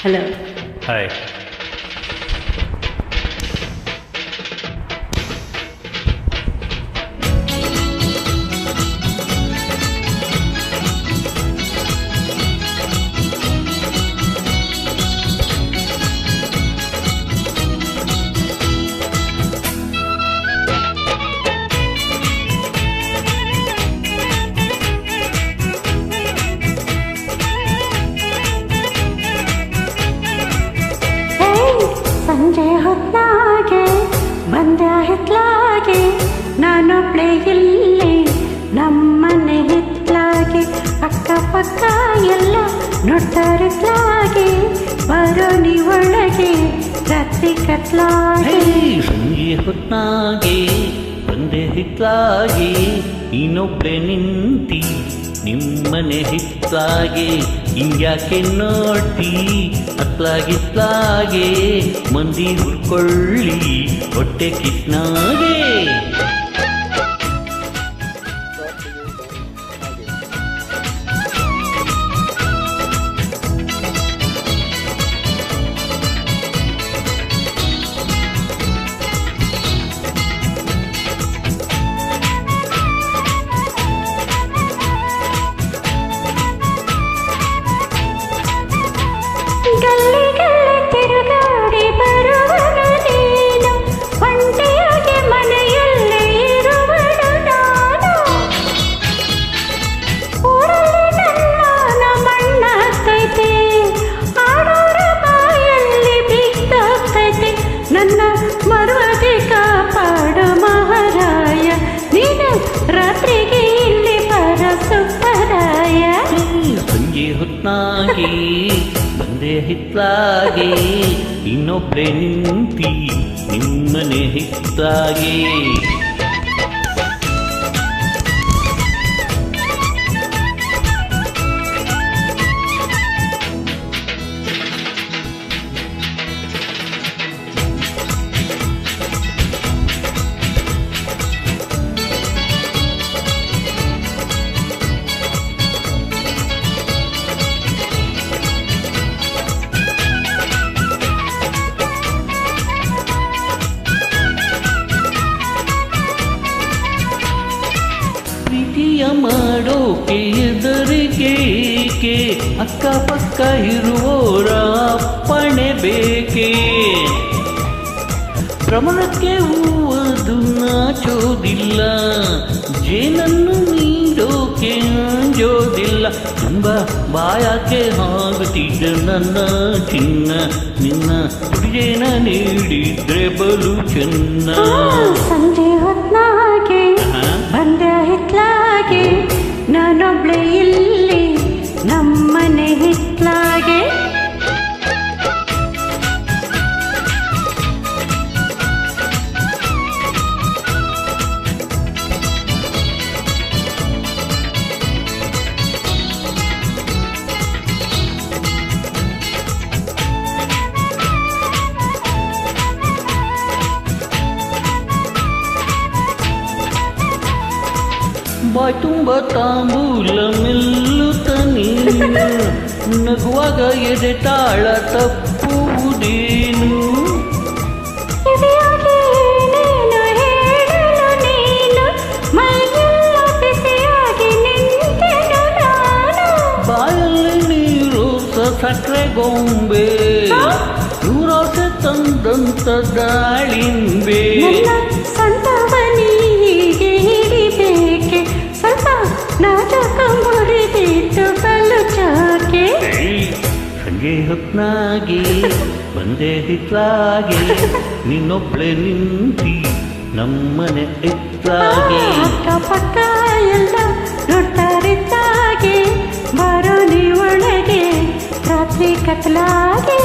Hello. Hi. ಸಂಜೆ ಹೊತ್ತಾಗೆ ಬಂದ ಹಿತ್ಲಾಗೆ ನಾನೊಬ್ಳೆ ಇಲ್ಲಿ ನಮ್ಮನೆ ಹಿತ್ಲಾಗೆ ಅಕ್ಕಪಕ್ಕ ಎಲ್ಲ ನೋಡ್ತಾರಿತ್ಲಾಗೆ ಬರೋ ನೀ ಒಳಗೆ ರಾತ್ರಿ ಕತ್ಲಾಗೆ. ಸಂಜೆ ಹೊತ್ತಾಗೆ ಬಂದೆ ಹಿತ್ಲಾಗೆ ಇನ್ನೊಬ್ಳೆ ನಿಂತಿ ನಿಮ್ಮನೆ ಹಿತ್ಲಾಗೆ ಹಿಂಗ್ಯಾಕೆ ನೋಡ್ತಿ ಅತ್ಲಾಗಿತ್ಲಾಗೆ ಮಂದಿ ಹುಡ್ಕೊಳ್ಳಿ ಹೊಟ್ಟೆ ಕಿತ್ನಾಗೆ. ಗಲ್ಲಿ ಗಲ್ಲಿ ತಿರುಗಾಡಿ ಬರುವನು ನೀನು ಒಂಟಿಯಾಗಿ ಮನೆಯಲ್ಲೇ ಇರುವನು ನಾನು. ಊರಲ್ಲಿ ನನ್ನ ಮಣ್ಣ ಹತ್ತೈತೆ ಆಡೋರ ಬಾಯಲ್ಲಿ ಬಿದ್ದಾಗ್ತೈತೆ ನನ್ನ ಮರುವದಿ ಕಾಪಾಡು ಮಹಾರಾಯ ನೀನು ರಾತ್ರಿಗೆ ಇಲ್ಲಿ ಪರಸುಪರಾಯ. ಸಂಜೆ ಹೊತ್ತಾಗೆ ಬಂದೆ ಹಿತ್ಲಾಗೆ ಇನ್ನೊಬ್ಳೆ ನಿಂತಿ ನಿಮ್ಮನೆ ಹಿತ್ಲಾಗೆ. ಪ್ರೀತಿಯ ಮಾಡೋಕೆ ಎದುರಿಗೇಕೆ ಅಕ್ಕಪಕ್ಕ ಇರುವೋರ ಅಪ್ಪಣೆ ಬೇಕೆ ಪ್ರಮಾಣಕ್ಕೆ ಹೂವದು ನಾಚೋದಿಲ್ಲ ಜೇನನ್ನು ನೀಡೋಕೆ ಅಂಜೋದಿಲ್ಲ ತುಂಬ ಬಾಯಕ್ಕೆ ಆಗುತ್ತಿದ್ದ ನನ್ನ ಚಿನ್ನ ನಿನ್ನ ಜೇನ ನೀಡಿದ್ರೆ ಬಲು ಚೆನ್ನ. ಸಂಜೆ ಹೊತ್ನಾಗೆ ಬಂದ ಹಿತ್ಲಾಗೆ ನಾನೊಬ್ಳೆ ಇಲ್ಲಿ ನಮ್ಮನೆ ಹಿತ್ಲಾಗೆ. ಬಾಯ್ ತುಂಬ ತಾಂಬೂಲ ಮೆಲ್ಲುತ್ತ ನೀನು ನಗುವಾಗ ಎದೆ ತಾಳ ತಪ್ಪುವುದೇನು. ಬಾಯಲ್ಲಿ ನೀರು ಸಕ್ಕರೆ ಗೊಂಬೆ ನೂರಾಸೆ ತಂದಂತ ದಾಳಿಂಬೆ. ಸಂತವನಿಗೆ ಹಿಡಿಬೇಕೆ ಸ್ವಲ್ಪ ನಾಟಕ ಮುರಿದಿತ್ತು ಬಲು ಚಾಕೆ. ಸಂಜೆ ಹೊತ್ನಾಗೆ ಬಂದೆ ಹಿತ್ಲಾಗೆ ನಿನ್ನೊಬ್ಳೆ ನಿಂತಿ ನಮ್ಮನೆ ಹಿತ್ಲಾಗೆ. ಅಕ್ಕಪಕ್ಕ ಎಲ್ಲ ನೋಡ್ತಾರಿದ್ದಾಗೆ ಬರೋ ನೀ ಒಳಗೆ ರಾತ್ರಿ ಕತ್ಲಾಗೆ.